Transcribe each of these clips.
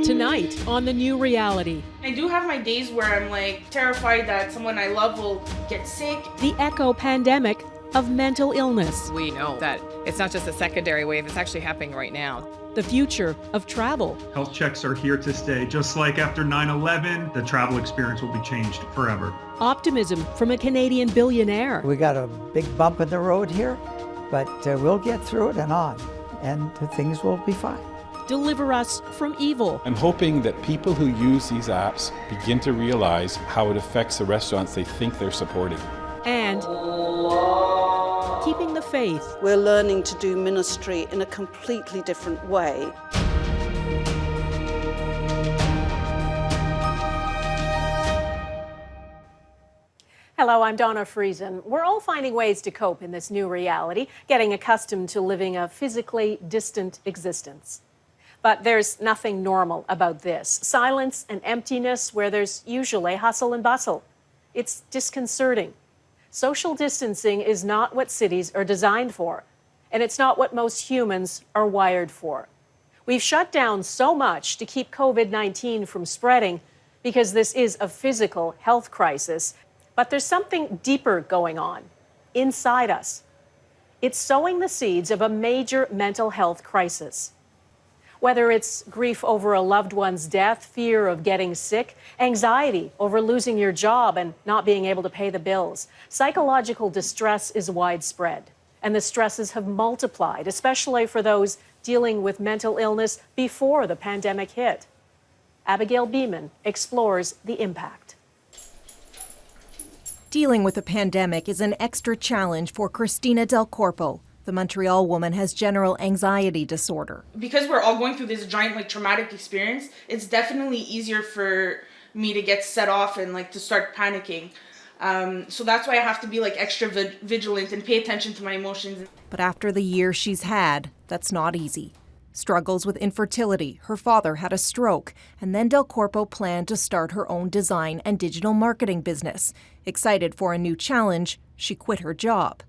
Tonight on The New Reality. I do have my days where I'm like terrified that someone I love will get sick. The echo pandemic of mental illness. We know that it's not just a secondary wave, it's actually happening right now. The future of travel. Health checks are here to stay. Just like after 9/11, the travel experience will be changed forever. Optimism from a Canadian billionaire. We got a big bump in the road here, but we'll get through it and on, and things will be fine. Deliver us from evil. I'm hoping that people who use these apps begin to realize how it affects the restaurants they think they're supporting. And keeping the faith. We're learning to do ministry in a completely different way. Hello, I'm Donna Friesen. We're all finding ways to cope in this new reality, getting accustomed to living a physically distant existence. But there's nothing normal about this. Silence and emptiness where there's usually hustle and bustle. It's disconcerting. Social distancing is not what cities are designed for, and it's not what most humans are wired for. We've shut down so much to keep COVID-19 from spreading because this is a physical health crisis, but there's something deeper going on inside us. It's sowing the seeds of a major mental health crisis. Whether it's grief over a loved one's death, fear of getting sick, anxiety over losing your job and not being able to pay the bills, psychological distress is widespread. And the stresses have multiplied, especially for those dealing with mental illness before the pandemic hit. Abigail Beaman explores the impact. Dealing with a pandemic is an extra challenge for Christina Del Corpo. The Montreal woman has general anxiety disorder. Because we're all going through this giant traumatic experience, it's definitely easier for me to get set off and to start panicking. So that's why I have to be extra vigilant and pay attention to my emotions. But after the year she's had, that's not easy. Struggles with infertility, her father had a stroke, and then Del Corpo planned to start her own design and digital marketing business. Excited for a new challenge, she quit her job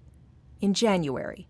in January,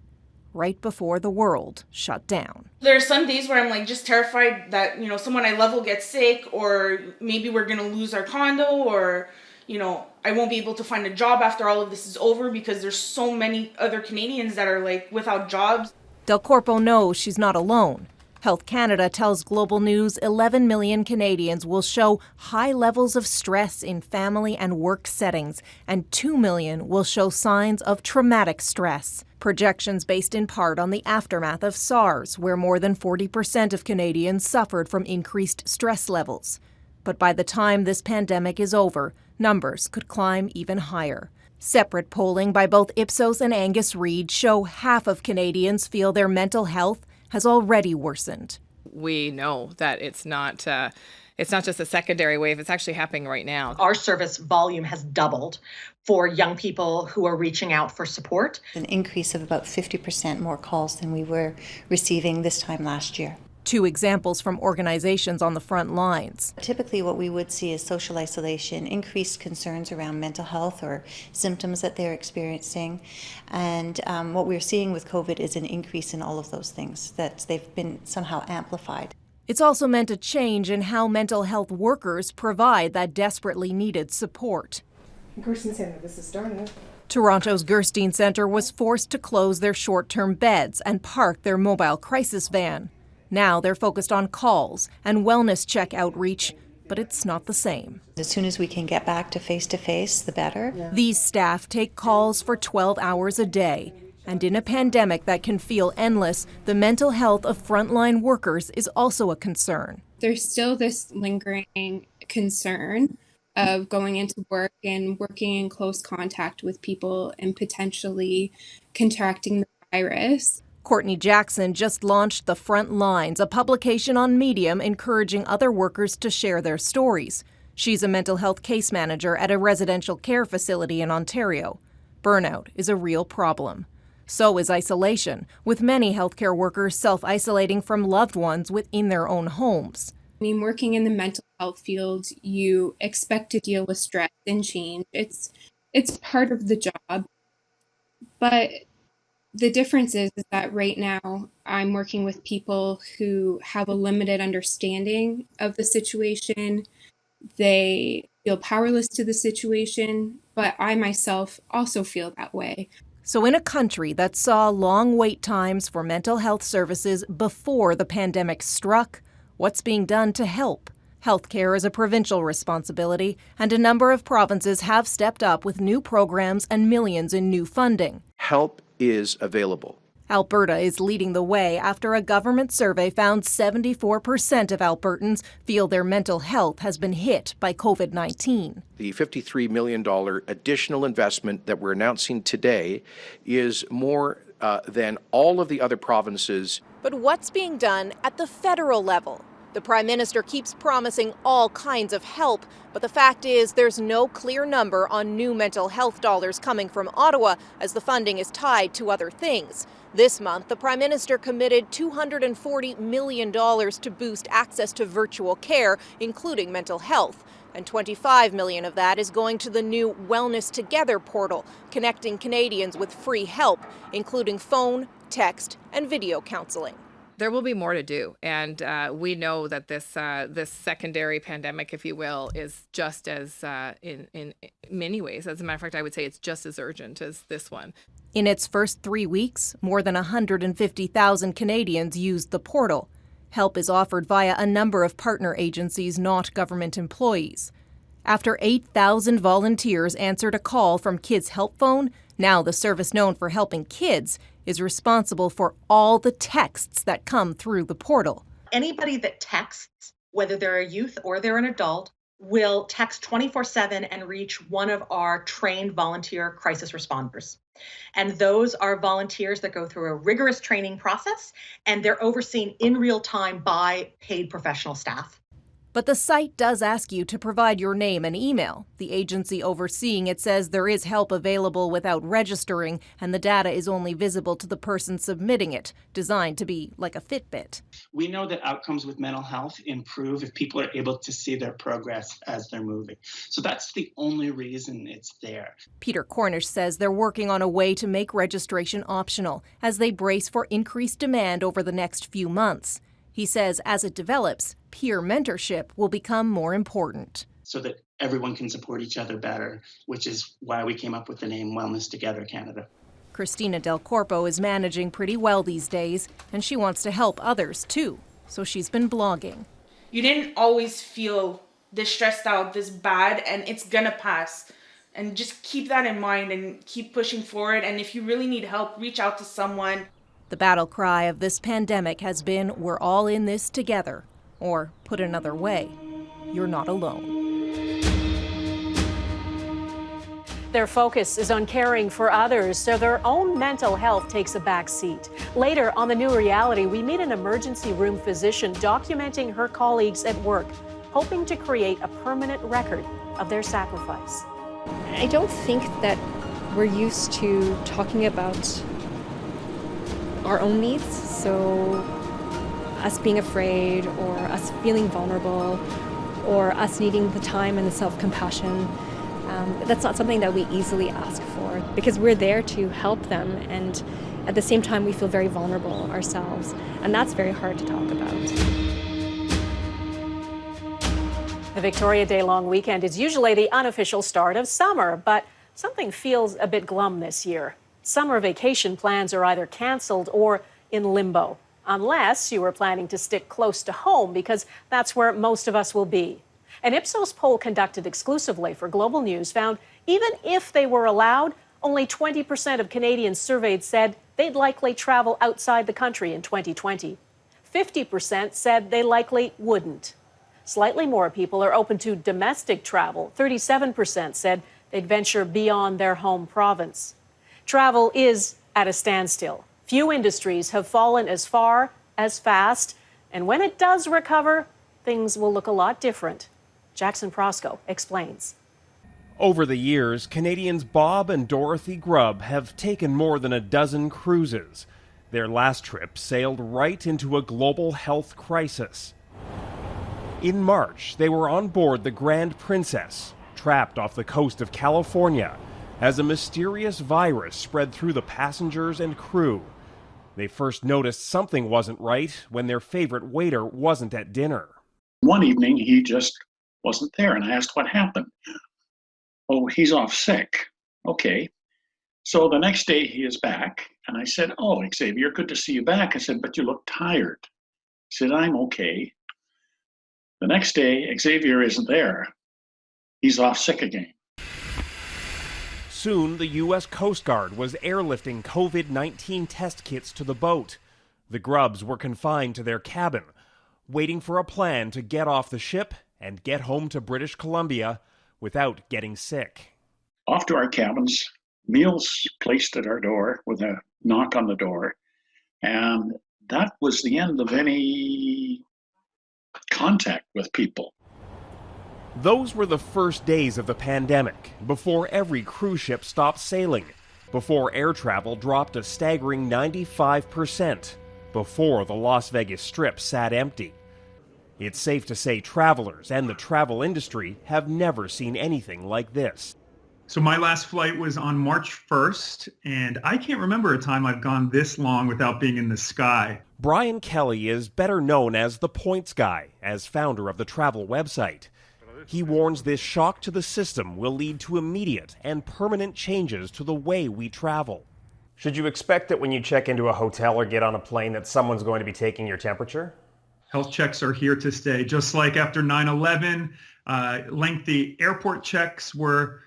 right before the world shut down. There are some days where I'm just terrified that, someone I love will get sick, or maybe we're going to lose our condo, or, I won't be able to find a job after all of this is over because there's so many other Canadians that are without jobs. Del Corpo knows she's not alone. Health Canada tells Global News 11 million Canadians will show high levels of stress in family and work settings, and 2 million will show signs of traumatic stress. Projections based in part on the aftermath of SARS, where more than 40% of Canadians suffered from increased stress levels. But by the time this pandemic is over, numbers could climb even higher. Separate polling by both Ipsos and Angus Reid show half of Canadians feel their mental health has already worsened. We know that it's not just a secondary wave, it's actually happening right now. Our service volume has doubled for young people who are reaching out for support. An increase of about 50% more calls than we were receiving this time last year. Two examples from organizations on the front lines. Typically what we would see is social isolation, increased concerns around mental health or symptoms that they're experiencing. And what we're seeing with COVID is an increase in all of those things, that they've been somehow amplified. It's also meant a change in how mental health workers provide that desperately needed support. Gerstein Centre, this is Donna. Toronto's Gerstein Centre was forced to close their short-term beds and park their mobile crisis van. Now they're focused on calls and wellness check outreach, but it's not the same. As soon as we can get back to face-to-face, the better. Yeah. These staff take calls for 12 hours a day. And in a pandemic that can feel endless, the mental health of frontline workers is also a concern. There's still this lingering concern of going into work and working in close contact with people and potentially contracting the virus. Courtney Jackson just launched The Front Lines, a publication on Medium encouraging other workers to share their stories. She's a mental health case manager at a residential care facility in Ontario. Burnout is a real problem. So is isolation, with many healthcare workers self-isolating from loved ones within their own homes. I mean, working in the mental health field, you expect to deal with stress and change. It's part of the job. But The difference is that right now I'm working with people who have a limited understanding of the situation. They feel powerless to the situation, but I myself also feel that way. So in a country that saw long wait times for mental health services before the pandemic struck, what's being done to help? Healthcare is a provincial responsibility, and a number of provinces have stepped up with new programs and millions in new funding. Help is available. Alberta is leading the way after a government survey found 74% of Albertans feel their mental health has been hit by COVID-19. The $53 million additional investment that we're announcing today is more than all of the other provinces. But what's being done at the federal level? The Prime Minister keeps promising all kinds of help, but the fact is there's no clear number on new mental health dollars coming from Ottawa, as the funding is tied to other things. This month, the Prime Minister committed $240 million to boost access to virtual care, including mental health. And $25 million of that is going to the new Wellness Together portal, connecting Canadians with free help, including phone, text, and video counseling. There will be more to do, and we know that this secondary pandemic, if you will, is just as in many ways. As a matter of fact, I would say it's just as urgent as this one. In its first 3 weeks, more than 150,000 Canadians used the portal. Help is offered via a number of partner agencies, not government employees. After 8,000 volunteers answered a call from Kids Help Phone, now the service known for helping kids is responsible for all the texts that come through the portal. Anybody that texts, whether they're a youth or they're an adult, will text 24/7 and reach one of our trained volunteer crisis responders. And those are volunteers that go through a rigorous training process, and they're overseen in real time by paid professional staff. But the site does ask you to provide your name and email. The agency overseeing it says there is help available without registering, and the data is only visible to the person submitting it, designed to be like a Fitbit. We know that outcomes with mental health improve if people are able to see their progress as they're moving. So that's the only reason it's there. Peter Cornish says they're working on a way to make registration optional as they brace for increased demand over the next few months. He says as it develops, peer mentorship will become more important. So that everyone can support each other better, which is why we came up with the name Wellness Together Canada. Christina Del Corpo is managing pretty well these days, and she wants to help others too. So she's been blogging. You didn't always feel this stressed out, this bad, and it's gonna pass. And just keep that in mind and keep pushing forward. And if you really need help, reach out to someone. The battle cry of this pandemic has been, we're all in this together. Or, put another way, you're not alone. Their focus is on caring for others, so their own mental health takes a back seat. Later on The New Reality, we meet an emergency room physician documenting her colleagues at work, hoping to create a permanent record of their sacrifice. I don't think that we're used to talking about our own needs, so us being afraid or us feeling vulnerable or us needing the time and the self-compassion, that's not something that we easily ask for because we're there to help them, and at the same time we feel very vulnerable ourselves, and that's very hard to talk about. The Victoria Day long weekend is usually the unofficial start of summer, but something feels a bit glum this year. Summer vacation plans are either canceled or in limbo, unless you were planning to stick close to home, because that's where most of us will be. An Ipsos poll conducted exclusively for Global News found even if they were allowed, only 20% of Canadians surveyed said they'd likely travel outside the country in 2020. 50% said they likely wouldn't. Slightly more people are open to domestic travel. 37% said they'd venture beyond their home province. Travel is at a standstill. Few industries have fallen as far, as fast, and when it does recover, things will look a lot different. Jackson Prosco explains. Over the years, Canadians Bob and Dorothy Grubb have taken more than a dozen cruises. Their last trip sailed right into a global health crisis. In March, they were on board the Grand Princess, trapped off the coast of California. as a mysterious virus spread through the passengers and crew. They first noticed something wasn't right when their favorite waiter wasn't at dinner. One evening, he just wasn't there, and I asked what happened. Oh, he's off sick. Okay. So the next day he is back, and I said, oh, Xavier, good to see you back. I said, but you look tired. He said, I'm okay. The next day, Xavier isn't there. He's off sick again. Soon, the U.S. Coast Guard was airlifting COVID-19 test kits to the boat. The grubs were confined to their cabin, waiting for a plan to get off the ship and get home to British Columbia without getting sick. Off to our cabins, meals placed at our door with a knock on the door, and that was the end of any contact with people. Those were the first days of the pandemic, before every cruise ship stopped sailing, before air travel dropped a staggering 95%, before the Las Vegas Strip sat empty. It's safe to say travelers and the travel industry have never seen anything like this. So my last flight was on March 1st, and I can't remember a time I've gone this long without being in the sky. Brian Kelly is better known as the Points Guy, as founder of the travel website. He warns this shock to the system will lead to immediate and permanent changes to the way we travel. Should you expect that when you check into a hotel or get on a plane that someone's going to be taking your temperature? Health checks are here to stay. Just like after 9/11, lengthy airport checks were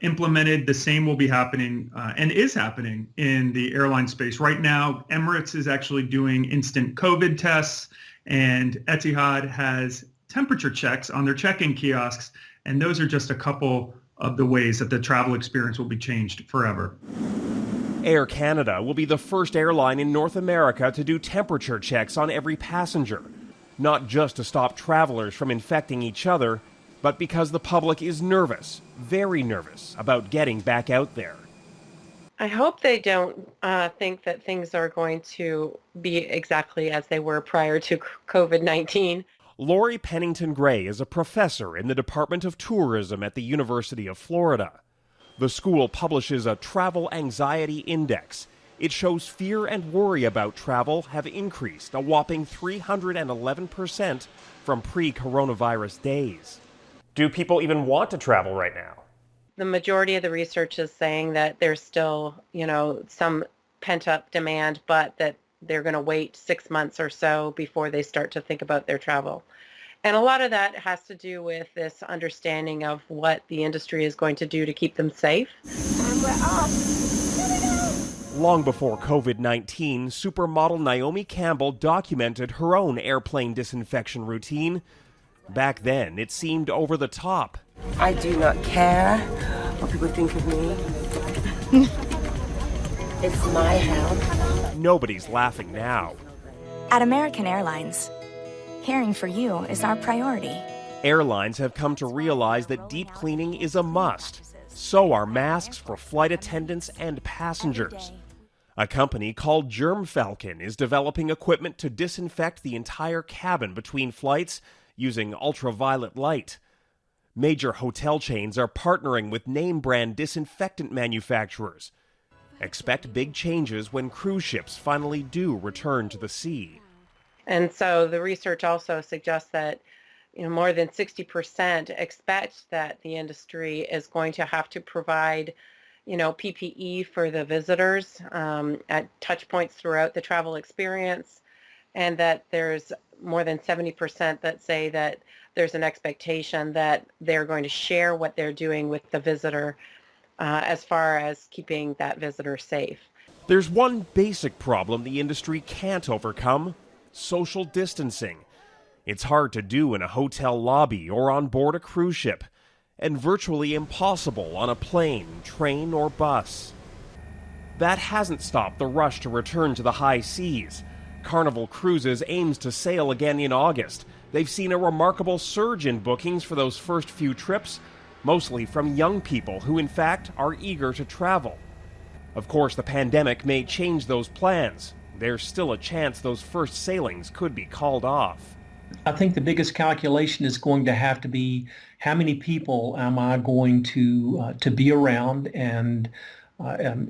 implemented. The same will be happening and is happening in the airline space. Right now, Emirates is actually doing instant COVID tests, and Etihad has temperature checks on their check-in kiosks, and those are just a couple of the ways that the travel experience will be changed forever. Air Canada will be the first airline in North America to do temperature checks on every passenger, not just to stop travelers from infecting each other, but because the public is nervous, very nervous, about getting back out there. I hope they don't think that things are going to be exactly as they were prior to COVID-19. Lori Pennington Gray is a professor in the Department of Tourism at the University of Florida. The school publishes a travel anxiety index. It shows fear and worry about travel have increased a whopping 311% from pre-coronavirus days. Do people even want to travel right now? The majority of the research is saying that there's still, some pent-up demand, but that they're going to wait 6 months or so before they start to think about their travel. And a lot of that has to do with this understanding of what the industry is going to do to keep them safe. And we're off. Here we go. Long before COVID-19, supermodel Naomi Campbell documented her own airplane disinfection routine. Back then, it seemed over the top. I do not care what people think of me. It's my health. Nobody's laughing now. At American Airlines, caring for you is our priority. Airlines have come to realize that deep cleaning is a must. So are masks for flight attendants and passengers. A company called Germ Falcon is developing equipment to disinfect the entire cabin between flights using ultraviolet light. Major hotel chains are partnering with name brand disinfectant manufacturers. Expect big changes when cruise ships finally do return to the sea. And so the research also suggests that more than 60% expect that the industry is going to have to provide PPE for the visitors at touch points throughout the travel experience, and that there's more than 70% that say that there's an expectation that they're going to share what they're doing with the visitor as far as keeping that visitor safe. There's one basic problem the industry can't overcome: social distancing. It's hard to do in a hotel lobby or on board a cruise ship, and virtually impossible on a plane, train, or bus. That hasn't stopped the rush to return to the high seas. Carnival Cruises aims to sail again in August. They've seen a remarkable surge in bookings for those first few trips, mostly from young people who, in fact, are eager to travel. Of course, the pandemic may change those plans. There's still a chance those first sailings could be called off. I think the biggest calculation is going to have to be how many people am I going to be around and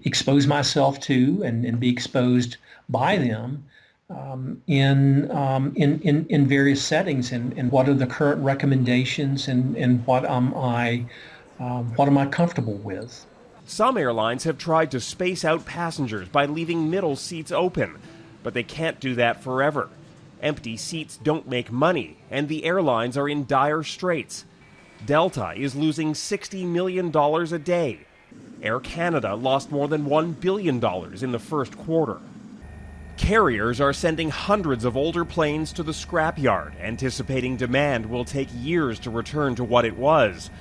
expose myself to and be exposed by them in various settings, and what are the current recommendations, and what am I comfortable with. Some airlines have tried to space out passengers by leaving middle seats open, but they can't do that forever. Empty seats don't make money, and the airlines are in dire straits. Delta is losing $60 million a day. Air Canada lost more than $1 billion in the first quarter. Carriers are sending hundreds of older planes to the scrapyard, anticipating demand will take years to return to what it was.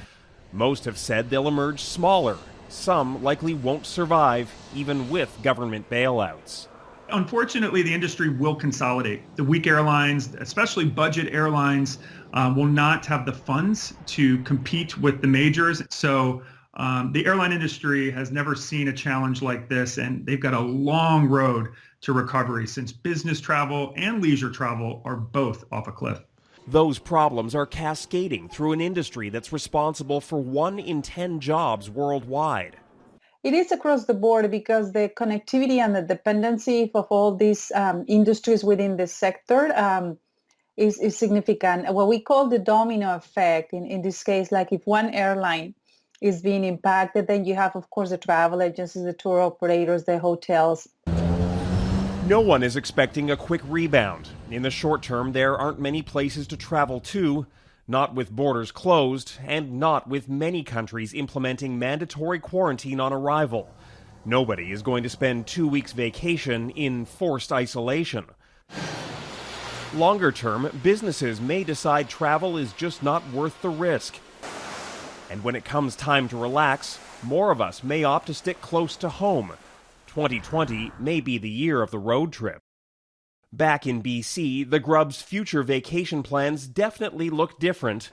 Most have said they'll emerge smaller. Some likely won't survive, even with government bailouts. Unfortunately, the industry will consolidate. The weak airlines, especially budget airlines, will not have the funds to compete with the majors. So the airline industry has never seen a challenge like this, and they've got a long road to recovery since business travel and leisure travel are both off a cliff. Those problems are cascading through an industry that's responsible for 1 in 10 jobs worldwide. It is across the board because the connectivity and the dependency of all these industries within the sector is significant. What we call the domino effect, in this case, like if one airline is being impacted, then you have, of course, the travel agencies, the tour operators, the hotels. No one is expecting a quick rebound. In the short term, there aren't many places to travel to, not with borders closed, and not with many countries implementing mandatory quarantine on arrival. Nobody is going to spend 2 weeks vacation in forced isolation. Longer term, businesses may decide travel is just not worth the risk. And when it comes time to relax, more of us may opt to stick close to home. 2020 may be the year of the road trip. Back in BC, the Grub's future vacation plans definitely look different.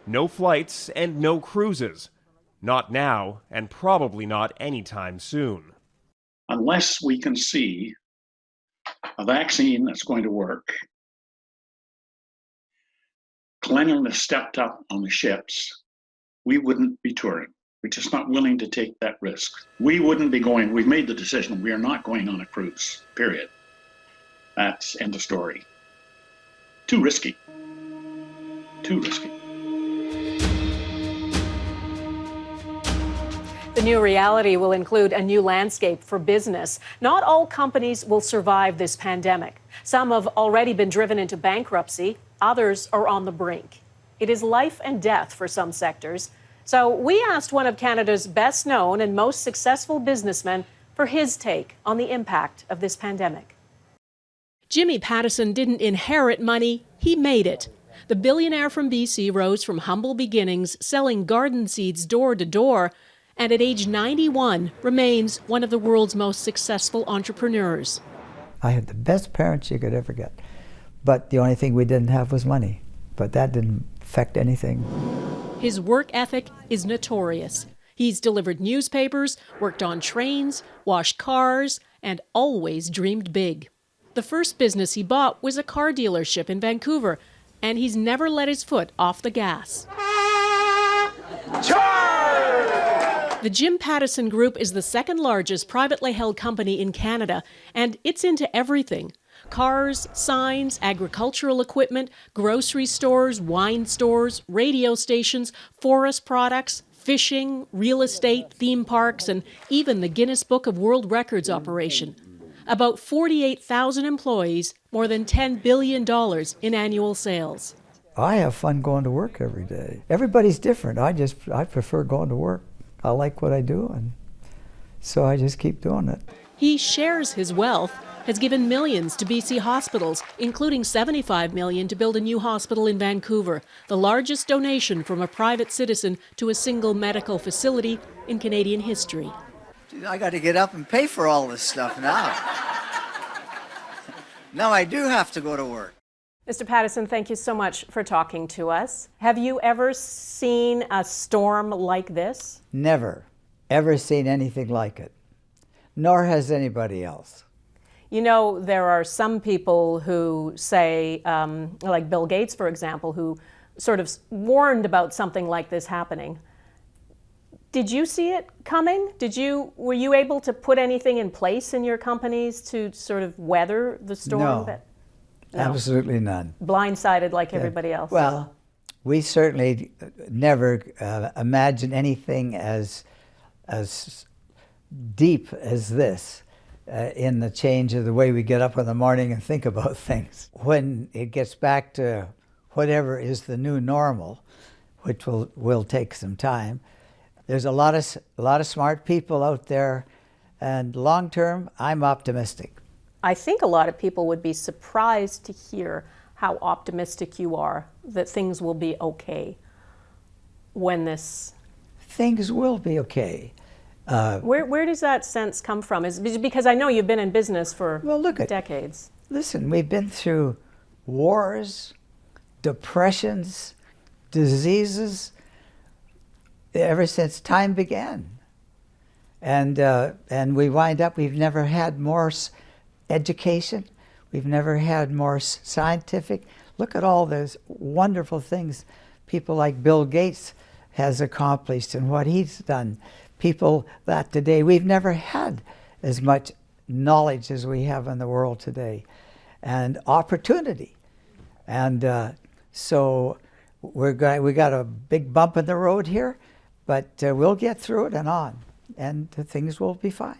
No flights and no cruises. Not now, and probably not anytime soon. Unless we can see a vaccine that's going to work, cleanliness stepped up on the ships, we wouldn't be touring. We're just not willing to take that risk. We wouldn't be going, we've made the decision, we are not going on a cruise, period. That's end of story. Too risky. Too risky. The new reality will include a new landscape for business. Not all companies will survive this pandemic. Some have already been driven into bankruptcy. Others are on the brink. It is life and death for some sectors. So we asked one of Canada's best known and most successful businessmen for his take on the impact of this pandemic. Jimmy Pattison didn't inherit money, he made it. The billionaire from BC rose from humble beginnings selling garden seeds door to door, and at age 91 remains one of the world's most successful entrepreneurs. I had the best parents you could ever get, but the only thing we didn't have was money. But that didn't affect anything. His work ethic is notorious. He's delivered newspapers, worked on trains, washed cars, and always dreamed big. The first business he bought was a car dealership in Vancouver, and he's never let his foot off the gas. The Jim Pattison Group is the second largest privately held company in Canada, and it's into everything. Cars, signs, agricultural equipment, grocery stores, wine stores, radio stations, forest products, fishing, real estate, theme parks, and even the Guinness Book of World Records operation. About 48,000 employees, more than $10 billion in annual sales. I have fun going to work every day. Everybody's different. I prefer going to work. I like what I do, and so I just keep doing it. He shares his wealth, has given millions to BC hospitals, including $75 million to build a new hospital in Vancouver, the largest donation from a private citizen to a single medical facility in Canadian history. I got to get up and pay for all this stuff now. Now I do have to go to work. Mr. Pattison, thank you so much for talking to us. Have you ever seen a storm like this? Never, ever seen anything like it, nor has anybody else. You know, there are some people who say, like Bill Gates, for example, who sort of warned about something like this happening. Did you see it coming? Were you able to put anything in place in your companies to sort of weather the storm? No, absolutely none. Blindsided like everybody else. Well, we certainly never imagined anything as deep as this in the change of the way we get up in the morning and think about things. When it gets back to whatever is the new normal, which will take some time, there's a lot of smart people out there, and long term, I'm optimistic. I think a lot of people would be surprised to hear how optimistic you are that things will be okay when this... Things will be okay. Where does that sense come from? Is it because I know you've been in business for decades. Listen, we've been through wars, depressions, diseases, ever since time began. And we wind up, we've never had more education. We've never had more scientific. Look at all those wonderful things people like Bill Gates has accomplished and what he's done. People that today, we've never had as much knowledge as we have in the world today, and opportunity. And so we got a big bump in the road here, but we'll get through it and on, and things will be fine.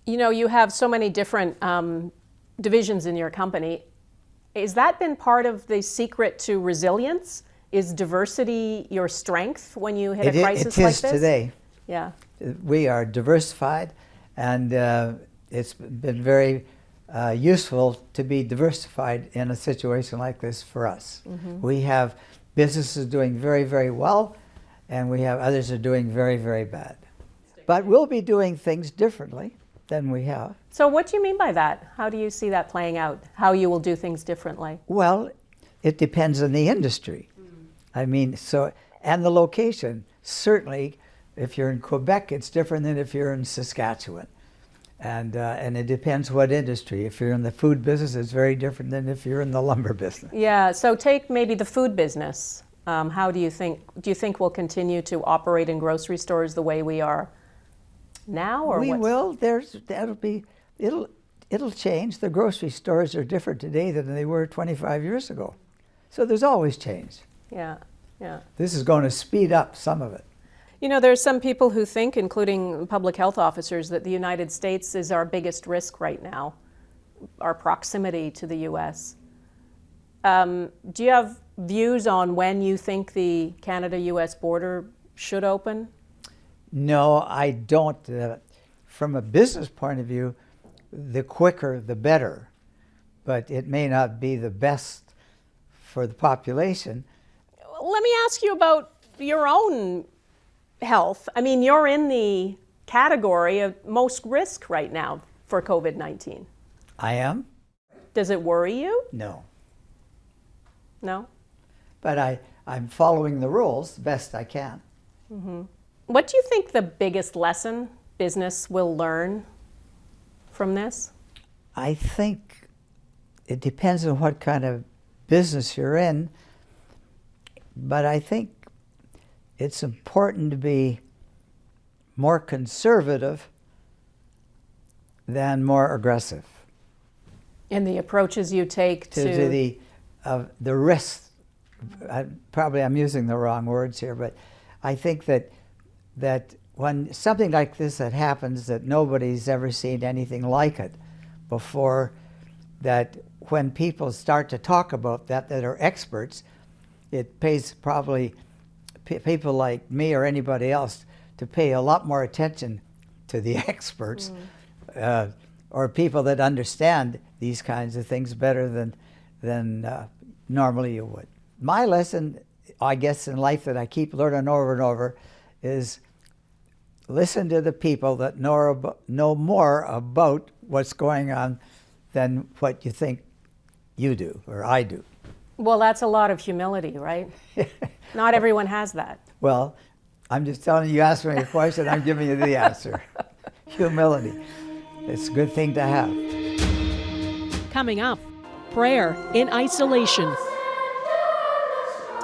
You know, you have so many different divisions in your company. Has that been part of the secret to resilience? Is diversity your strength when you hit a crisis like this? It is today. Yeah. We are diversified, and it's been very useful to be diversified in a situation like this for us. Mm-hmm. We have businesses doing very, very well, and we have others that are doing very, very bad. But we'll be doing things differently than we have. So what do you mean by that? How do you see that playing out? How you will do things differently? Well, it depends on the industry. I mean, and the location. Certainly, if you're in Quebec, it's different than if you're in Saskatchewan. And it depends what industry. If you're in the food business, it's very different than if you're in the lumber business. Yeah, so take maybe the food business. How do you think we'll continue to operate in grocery stores the way we are now? Or we will. It'll change. The grocery stores are different today than they were 25 years ago. So there's always change. Yeah, yeah. This is going to speed up some of it. You know, there's some people who think, including public health officers, that the United States is our biggest risk right now, our proximity to the U.S. Do you have views on when you think the Canada-U.S. border should open? No, I don't. From a business point of view, the quicker the better, but it may not be the best for the population. Let me ask you about your own health. I mean, you're in the category of most risk right now for COVID-19. I am. Does it worry you? No. No? But I'm following the rules the best I can. Mm-hmm. What do you think the biggest lesson business will learn from this? I think it depends on what kind of business you're in, but I think it's important to be more conservative than more aggressive. In the approaches you take to the risk. Probably I'm using the wrong words here, but I think that when something like this that happens, that nobody's ever seen anything like it before, that when people start to talk about that are experts, it pays probably people like me or anybody else to pay a lot more attention to the experts or people that understand these kinds of things better than normally you would. My lesson, I guess, in life that I keep learning over and over is listen to the people that know more about what's going on than what you think you do or I do. Well, that's a lot of humility, right? Not everyone has that. Well, I'm just telling you, ask me a question, I'm giving you the answer. Humility. It's a good thing to have. Coming up, prayer in isolation.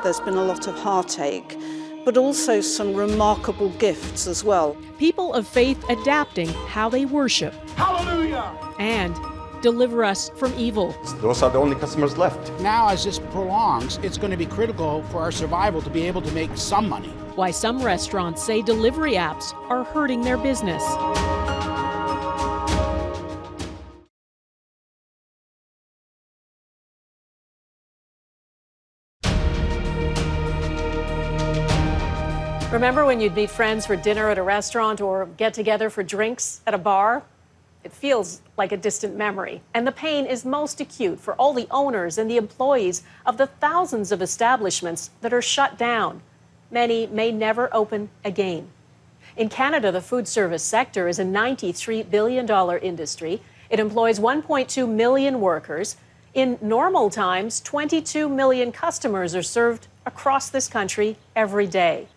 There's been a lot of heartache, but also some remarkable gifts as well. People of faith adapting how they worship. Hallelujah! And deliver us from evil. Those are the only customers left. Now, as this prolongs, it's going to be critical for our survival to be able to make some money. Why some restaurants say delivery apps are hurting their business. Remember when you'd meet friends for dinner at a restaurant or get together for drinks at a bar? It feels like a distant memory. And the pain is most acute for all the owners and the employees of the thousands of establishments that are shut down. Many may never open again. In Canada, the food service sector is a $93 billion industry. It employs 1.2 million workers. In normal times, 22 million customers are served across this country every day.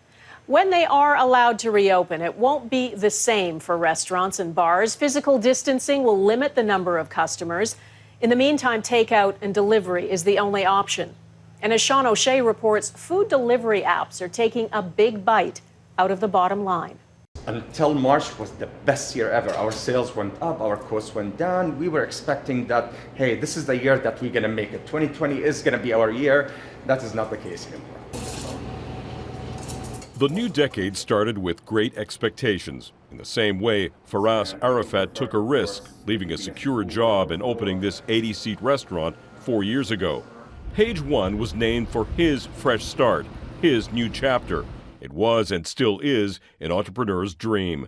When they are allowed to reopen, it won't be the same for restaurants and bars. Physical distancing will limit the number of customers. In the meantime, takeout and delivery is the only option. And as Sean O'Shea reports, food delivery apps are taking a big bite out of the bottom line. Until March was the best year ever. Our sales went up, our costs went down. We were expecting that, hey, this is the year that we're gonna make it. 2020 is gonna be our year. That is not the case anymore. The new decade started with great expectations. In the same way, Faraz Arafat took a risk, leaving a secure job and opening this 80-seat restaurant 4 years ago. Page One was named for his fresh start, his new chapter. It was and still is an entrepreneur's dream.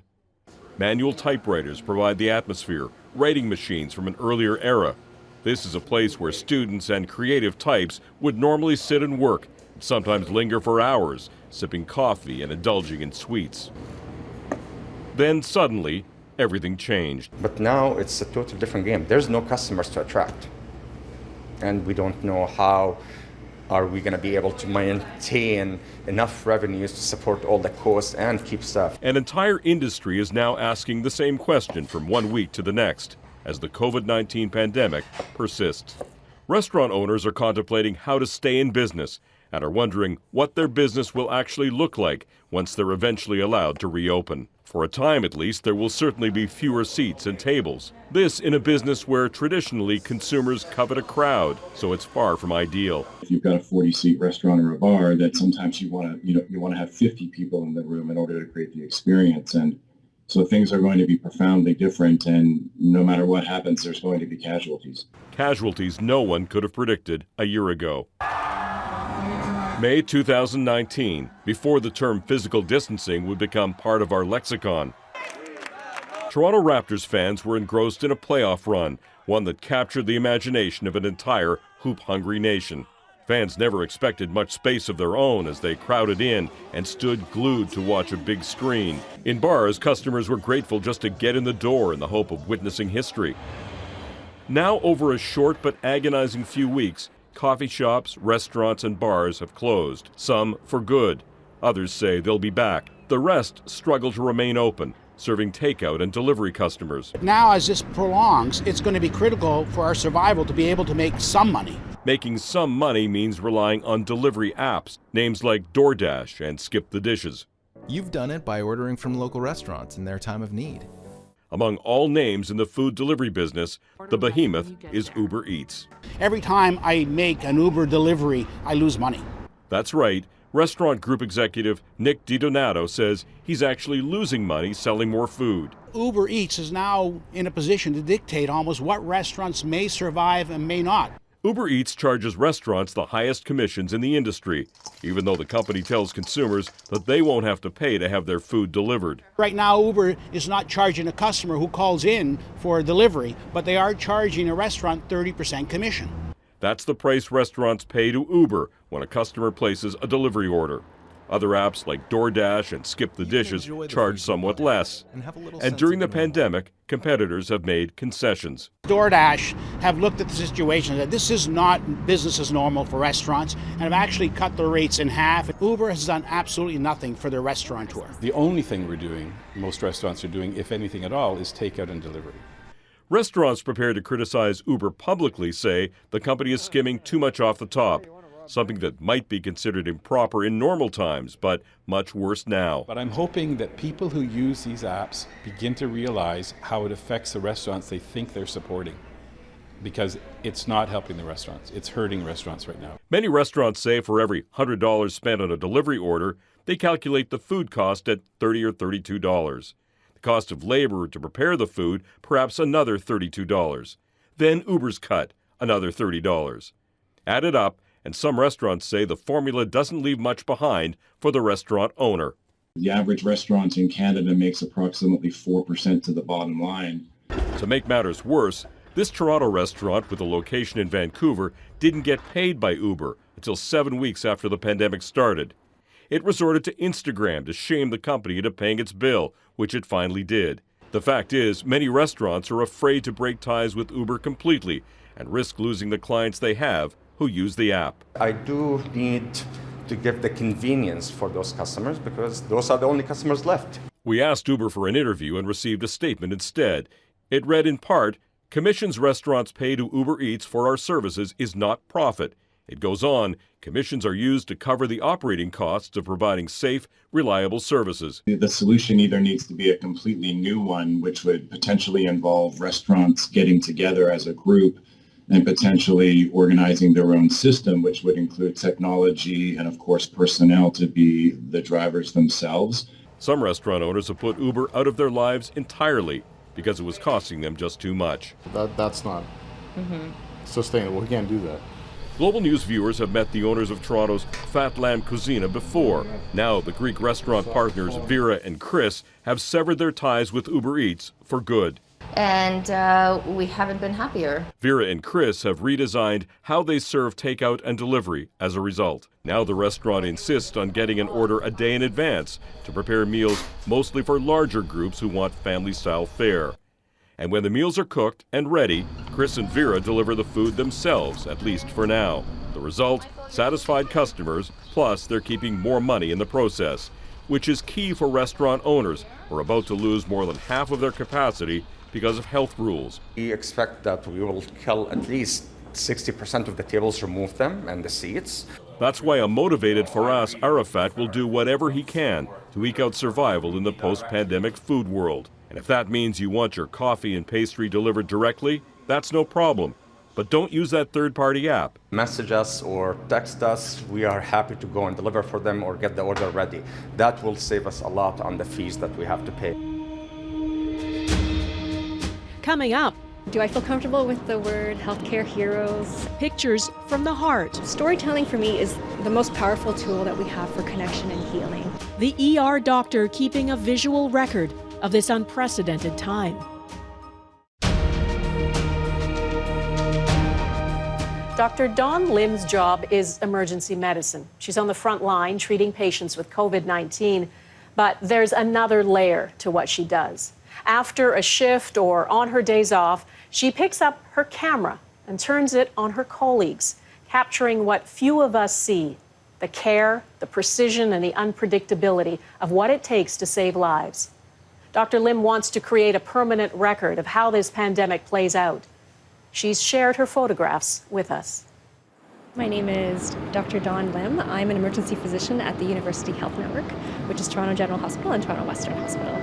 Manual typewriters provide the atmosphere, writing machines from an earlier era. This is a place where students and creative types would normally sit and work, sometimes linger for hours, sipping coffee and indulging in sweets. Then suddenly, everything changed. But now it's a totally different game. There's no customers to attract. And we don't know how are we going to be able to maintain enough revenues to support all the costs and keep staff. An entire industry is now asking the same question from 1 week to the next as the COVID-19 pandemic persists. Restaurant owners are contemplating how to stay in business and are wondering what their business will actually look like once they're eventually allowed to reopen. For a time at least, there will certainly be fewer seats and tables. This in a business where traditionally consumers covet a crowd, so it's far from ideal. If you've got a 40-seat restaurant or a bar, that sometimes you want to have 50 people in the room in order to create the experience. And so things are going to be profoundly different, and no matter what happens, there's going to be casualties. Casualties no one could have predicted a year ago. May 2019, before the term physical distancing would become part of our lexicon. Toronto Raptors fans were engrossed in a playoff run, one that captured the imagination of an entire hoop-hungry nation. Fans never expected much space of their own as they crowded in and stood glued to watch a big screen. In bars, customers were grateful just to get in the door in the hope of witnessing history. Now, over a short but agonizing few weeks, coffee shops, restaurants, and bars have closed, some for good. Others say they'll be back. The rest struggle to remain open, serving takeout and delivery customers. Now, as this prolongs, it's going to be critical for our survival to be able to make some money. Making some money means relying on delivery apps, names like DoorDash and Skip the Dishes. You've done it by ordering from local restaurants in their time of need. Among all names in the food delivery business, the behemoth is Uber Eats. Every time I make an Uber delivery, I lose money. That's right. Restaurant Group executive Nick DiDonato says he's actually losing money selling more food. Uber Eats is now in a position to dictate almost what restaurants may survive and may not. Uber Eats charges restaurants the highest commissions in the industry, even though the company tells consumers that they won't have to pay to have their food delivered. Right now, Uber is not charging a customer who calls in for a delivery, but they are charging a restaurant 30% commission. That's the price restaurants pay to Uber when a customer places a delivery order. Other apps like DoorDash and Skip the Dishes charge somewhat less. And during the pandemic, competitors have made concessions. DoorDash have looked at the situation that this is not business as normal for restaurants and have actually cut their rates in half. Uber has done absolutely nothing for their restaurateur. The only thing we're doing, most restaurants are doing, if anything at all, is takeout and delivery. Restaurants prepared to criticize Uber publicly say the company is skimming too much off the top, something that might be considered improper in normal times, but much worse now. But I'm hoping that people who use these apps begin to realize how it affects the restaurants they think they're supporting, because it's not helping the restaurants. It's hurting restaurants right now. Many restaurants say for every $100 spent on a delivery order, they calculate the food cost at $30 or $32. The cost of labor to prepare the food, perhaps another $32. Then Uber's cut, another $30. Add it up, and some restaurants say the formula doesn't leave much behind for the restaurant owner. The average restaurant in Canada makes approximately 4% to the bottom line. To make matters worse, this Toronto restaurant with a location in Vancouver didn't get paid by Uber until 7 weeks after the pandemic started. It resorted to Instagram to shame the company into paying its bill, which it finally did. The fact is, many restaurants are afraid to break ties with Uber completely and risk losing the clients they have who use the app. I do need to give the convenience for those customers because those are the only customers left. We asked Uber for an interview and received a statement instead. It read in part, "Commissions restaurants pay to Uber Eats for our services is not profit." It goes on, commissions are used to cover the operating costs of providing safe, reliable services. The solution either needs to be a completely new one, which would potentially involve restaurants getting together as a group and potentially organizing their own system, which would include technology and, of course, personnel to be the drivers themselves. Some restaurant owners have put Uber out of their lives entirely because it was costing them just too much. That's not sustainable. We can't do that. Global News viewers have met the owners of Toronto's Fat Lamb Cuisine before. Now the Greek restaurant partners Vera and Chris have severed their ties with Uber Eats for good. And we haven't been happier. Vera and Chris have redesigned how they serve takeout and delivery as a result. Now the restaurant insists on getting an order a day in advance to prepare meals mostly for larger groups who want family-style fare. And when the meals are cooked and ready, Chris and Vera deliver the food themselves, at least for now. The result, satisfied customers, plus they're keeping more money in the process, which is key for restaurant owners who are about to lose more than half of their capacity because of health rules. We expect that we will kill at least 60% of the tables, remove them, and the seats. That's why a motivated Faraz Arafat will do whatever he can to eke out survival in the post-pandemic food world. And if that means you want your coffee and pastry delivered directly, that's no problem. But don't use that third-party app. Message us or text us. We are happy to go and deliver for them or get the order ready. That will save us a lot on the fees that we have to pay. Coming up, do I feel comfortable with the word healthcare heroes? Pictures from the heart. Storytelling for me is the most powerful tool that we have for connection and healing. The ER doctor keeping a visual record of this unprecedented time. Dr. Dawn Lim's job is emergency medicine. She's on the front line treating patients with COVID-19, but there's another layer to what she does. After a shift or on her days off, she picks up her camera and turns it on her colleagues, capturing what few of us see, the care, the precision, and the unpredictability of what it takes to save lives. Dr. Lim wants to create a permanent record of how this pandemic plays out. She's shared her photographs with us. My name is Dr. Dawn Lim. I'm an emergency physician at the University Health Network, which is Toronto General Hospital and Toronto Western Hospital.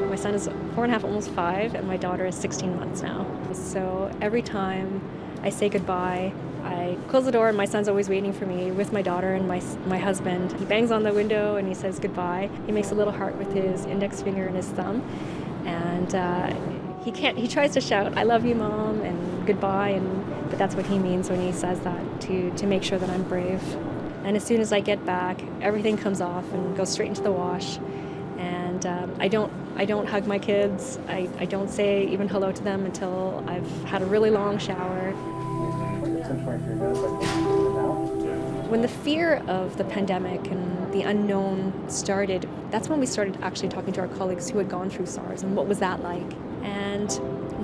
My son is 4.5, almost 5, and my daughter is 16 months now. So every time I say goodbye, I close the door and my son's always waiting for me with my daughter and my husband. He bangs on the window and he says goodbye. He makes a little heart with his index finger and his thumb. And he tries to shout, "I love you, Mom," and goodbye, but that's what he means when he says that, to make sure that I'm brave. And as soon as I get back, everything comes off and goes straight into the wash. And I don't hug my kids. I don't say even hello to them until I've had a really long shower. When the fear of the pandemic and the unknown started, that's when we started actually talking to our colleagues who had gone through SARS and what was that like. And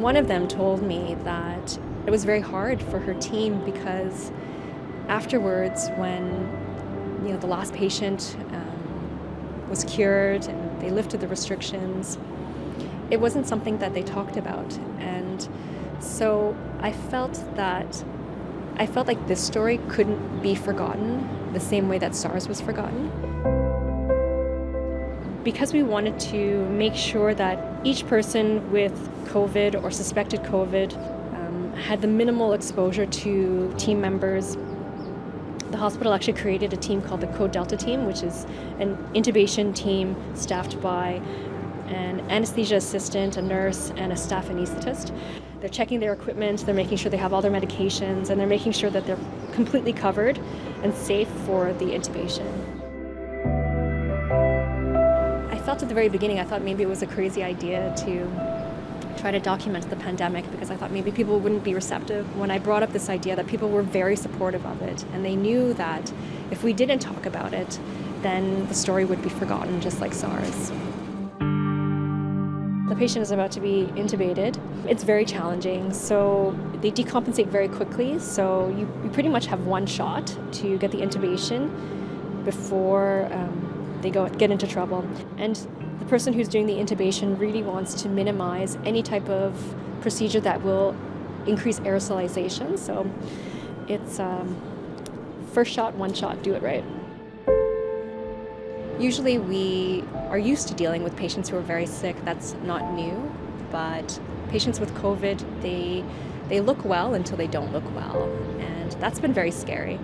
one of them told me that it was very hard for her team because afterwards, when the last patient was cured and they lifted the restrictions, it wasn't something that they talked about. And so I felt like this story couldn't be forgotten the same way that SARS was forgotten. Because we wanted to make sure that each person with COVID or suspected COVID had the minimal exposure to team members, the hospital actually created a team called the Code Delta team, which is an intubation team staffed by an anesthesia assistant, a nurse, and a staff anesthetist. They're checking their equipment, they're making sure they have all their medications, and they're making sure that they're completely covered and safe for the intubation. I felt at the very beginning, I thought maybe it was a crazy idea to try to document the pandemic, because I thought maybe people wouldn't be receptive. When I brought up this idea, that people were very supportive of it, and they knew that if we didn't talk about it, then the story would be forgotten, just like SARS. The patient is about to be intubated. It's very challenging, so they decompensate very quickly, so you pretty much have one shot to get the intubation before they get into trouble. And the person who's doing the intubation really wants to minimize any type of procedure that will increase aerosolization, so it's first shot, one shot, do it right. Usually we are used to dealing with patients who are very sick. That's not new, but patients with COVID, they look well until they don't look well, and that's been very scary.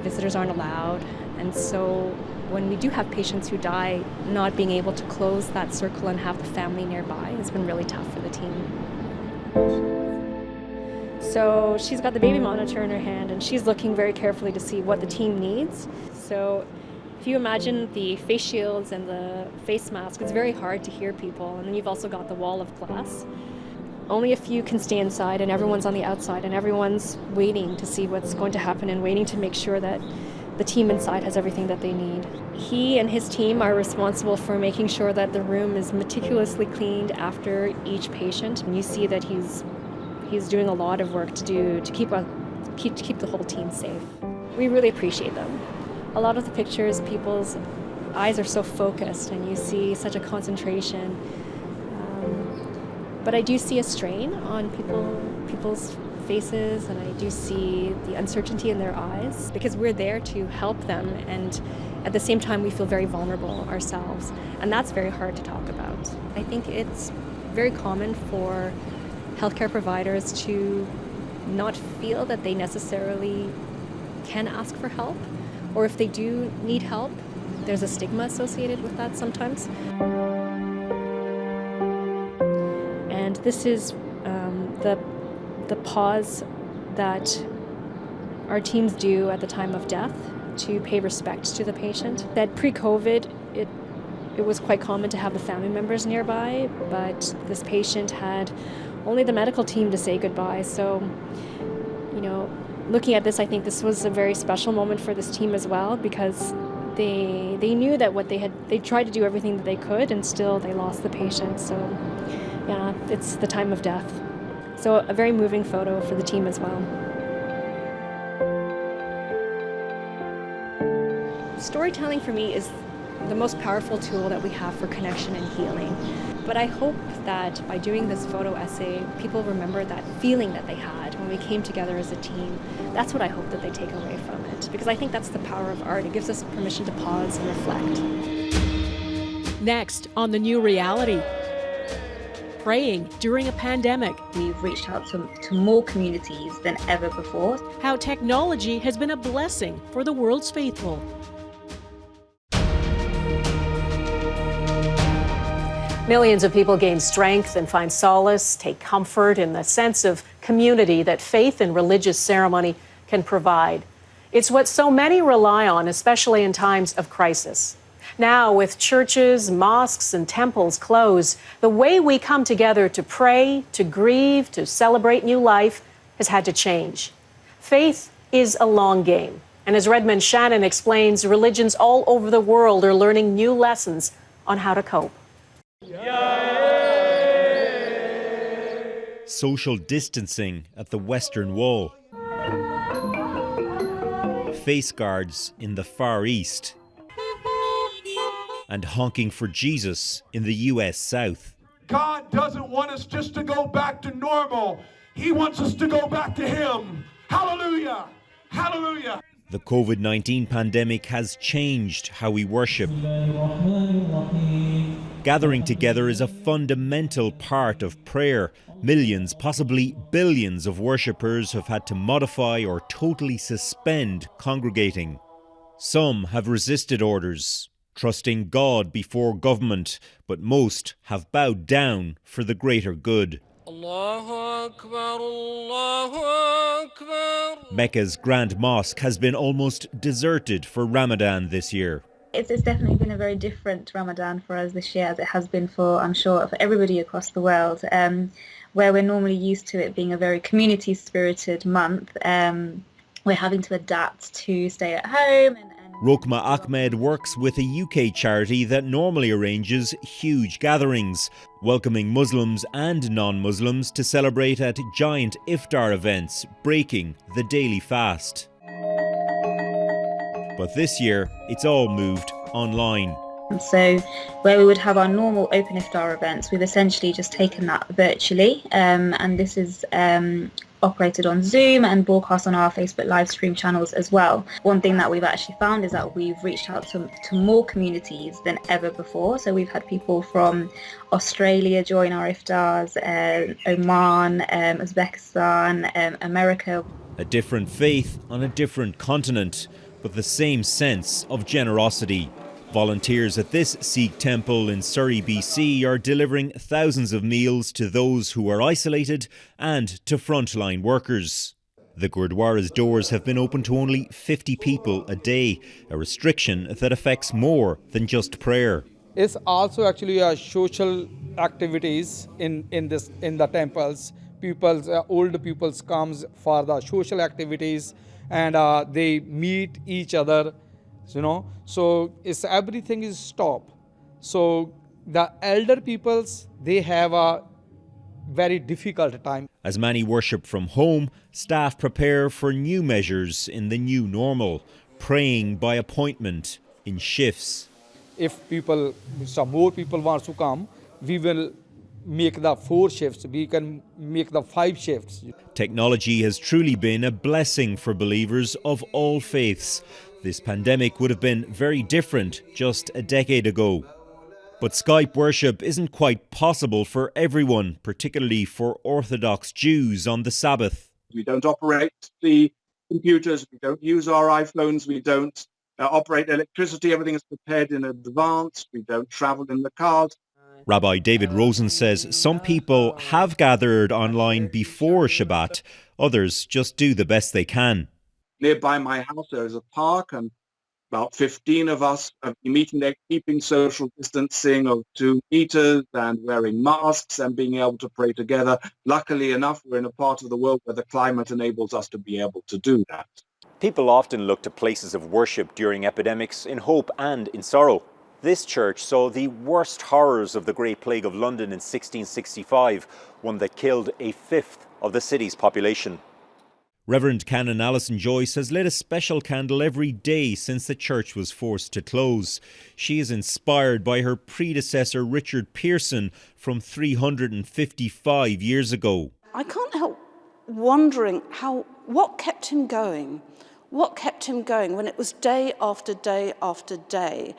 Visitors aren't allowed, and so when we do have patients who die, not being able to close that circle and have the family nearby has been really tough for the team. So she's got the baby monitor in her hand, and she's looking very carefully to see what the team needs. So if you imagine the face shields and the face mask, it's very hard to hear people. And then you've also got the wall of glass. Only a few can stay inside, and everyone's on the outside, and everyone's waiting to see what's going to happen and waiting to make sure that the team inside has everything that they need. He and his team are responsible for making sure that the room is meticulously cleaned after each patient. And you see that he's doing a lot of work to keep the whole team safe. We really appreciate them. A lot of the pictures, people's eyes are so focused, and you see such a concentration. But I do see a strain on people's faces, and I do see the uncertainty in their eyes, because we're there to help them, and at the same time we feel very vulnerable ourselves, and that's very hard to talk about. I think it's very common for healthcare providers to not feel that they necessarily can ask for help, or if they do need help, there's a stigma associated with that sometimes. And this is the pause that our teams do at the time of death to pay respect to the patient. That pre-COVID, it was quite common to have the family members nearby, but this patient had only the medical team to say goodbye. So, you know, looking at this, I think this was a very special moment for this team as well, because they knew that they tried to do everything that they could, and still they lost the patient. So yeah, it's the time of death. So a very moving photo for the team as well. Storytelling for me is the most powerful tool that we have for connection and healing. But I hope that by doing this photo essay, people remember that feeling that they had when we came together as a team. That's what I hope that they take away from it, because I think that's the power of art. It gives us permission to pause and reflect. Next on The New Reality. Praying during a pandemic. We've reached out to more communities than ever before. How technology has been a blessing for the world's faithful. Millions of people gain strength and find solace, take comfort in the sense of community that faith and religious ceremony can provide. It's what so many rely on, especially in times of crisis. Now, with churches, mosques, and temples closed, the way we come together to pray, to grieve, to celebrate new life has had to change. Faith is a long game. And as Redmond Shannon explains, religions all over the world are learning new lessons on how to cope. Social distancing at the Western Wall. Face guards in the Far East. and honking for Jesus in the US South. God doesn't want us just to go back to normal. He wants us to go back to Him. Hallelujah! Hallelujah! The COVID-19 pandemic has changed how we worship. Gathering together is a fundamental part of prayer. Millions, possibly billions of worshippers have had to modify or totally suspend congregating. Some have resisted orders, trusting God before government, but most have bowed down for the greater good. Allahu Akbar, Allahu Akbar. Mecca's Grand Mosque has been almost deserted for Ramadan this year. It's definitely been a very different Ramadan for us this year, as it has been for, I'm sure, for everybody across the world, where we're normally used to it being a very community-spirited month. We're having to adapt to stay at home. Rokma Ahmed works with a UK charity that normally arranges huge gatherings, welcoming Muslims and non-Muslims to celebrate at giant iftar events, breaking the daily fast. But this year, it's all moved online. So where we would have our normal open iftar events, we've essentially just taken that virtually, and this is operated on Zoom and broadcast on our Facebook live stream channels as well. One thing that we've actually found is that we've reached out to more communities than ever before. So we've had people from Australia join our iftars, Oman, Uzbekistan, America. A different faith on a different continent, but the same sense of generosity. Volunteers at this Sikh temple in Surrey, BC are delivering thousands of meals to those who are isolated and to frontline workers. The Gurdwara's doors have been open to only 50 people a day, a restriction that affects more than just prayer. It's also actually social activities in the temples. Old people comes for the social activities, and they meet each other. So everything is stopped. So the elder peoples, they have a very difficult time. As many worship from home, staff prepare for new measures in the new normal, praying by appointment in shifts. If some more people want to come, we will make the 4 shifts. We can make the 5 shifts. Technology has truly been a blessing for believers of all faiths. This pandemic would have been very different just a decade ago. But Skype worship isn't quite possible for everyone, particularly for Orthodox Jews on the Sabbath. We don't operate the computers, we don't use our iPhones, we don't operate electricity, everything is prepared in advance, we don't travel in the cars. Rabbi David Rosen says some people have gathered online before Shabbat, others just do the best they can. Nearby my house there is a park, and about 15 of us have been meeting there, keeping social distancing of 2 meters and wearing masks and being able to pray together. Luckily enough, we're in a part of the world where the climate enables us to be able to do that. People often look to places of worship during epidemics in hope and in sorrow. This church saw the worst horrors of the Great Plague of London in 1665, one that killed 1/5 of the city's population. Reverend Canon Alison Joyce has lit a special candle every day since the church was forced to close. She is inspired by her predecessor Richard Pearson from 355 years ago. I can't help wondering what kept him going? What kept him going when it was day after day after day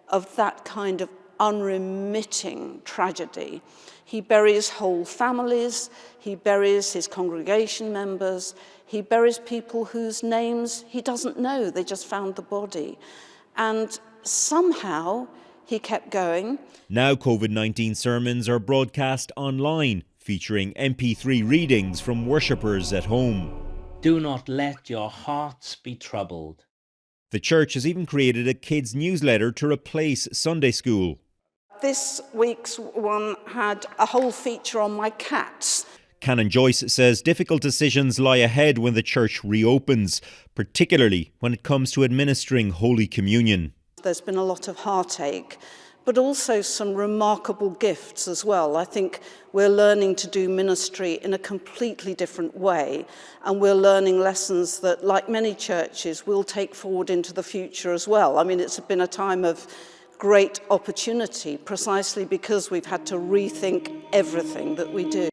of that kind of unremitting tragedy? He buries whole families, he buries his congregation members, he buries people whose names he doesn't know, they just found the body. And somehow he kept going. Now COVID-19 sermons are broadcast online, featuring MP3 readings from worshippers at home. Do not let your hearts be troubled. The church has even created a kids' newsletter to replace Sunday school. This week's one had a whole feature on my cats. Canon Joyce says difficult decisions lie ahead when the church reopens, particularly when it comes to administering Holy Communion. There's been a lot of heartache, but also some remarkable gifts as well. I think we're learning to do ministry in a completely different way, and we're learning lessons that, like many churches, we'll take forward into the future as well. I mean, it's been a time of great opportunity precisely because we've had to rethink everything that we do.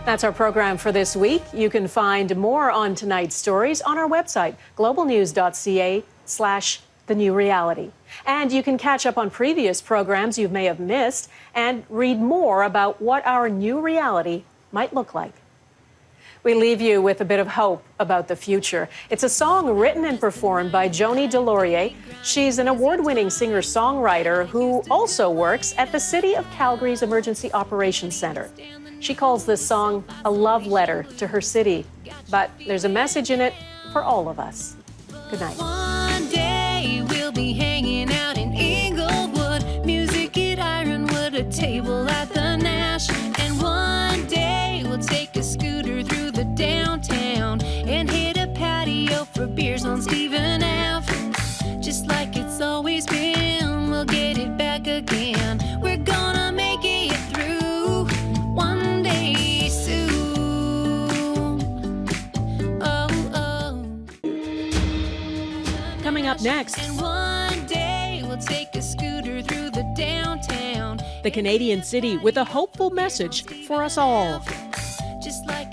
That's our program for this week. You can find more on tonight's stories on our website, globalnews.ca/thenewreality. And you can catch up on previous programs you may have missed and read more about what our new reality might look like. We leave you with a bit of hope about the future. It's a song written and performed by Joni Delorier. She's an award-winning singer-songwriter who also works at the City of Calgary's Emergency Operations Centre. She calls this song a love letter to her city, but there's a message in it for all of us. Good night. One day we'll be hanging out in Inglewood, music at Ironwood, a table at the Nash, and one day we'll take a scooter through the downtown and hit a patio for beers on Stephen Ave. Just like it's always been, we'll get it back again. We're gonna make it through one day soon. Oh, oh. Coming up next, And one day we'll take a scooter through the downtown. the Canadian city with a hopeful message for us all. Just like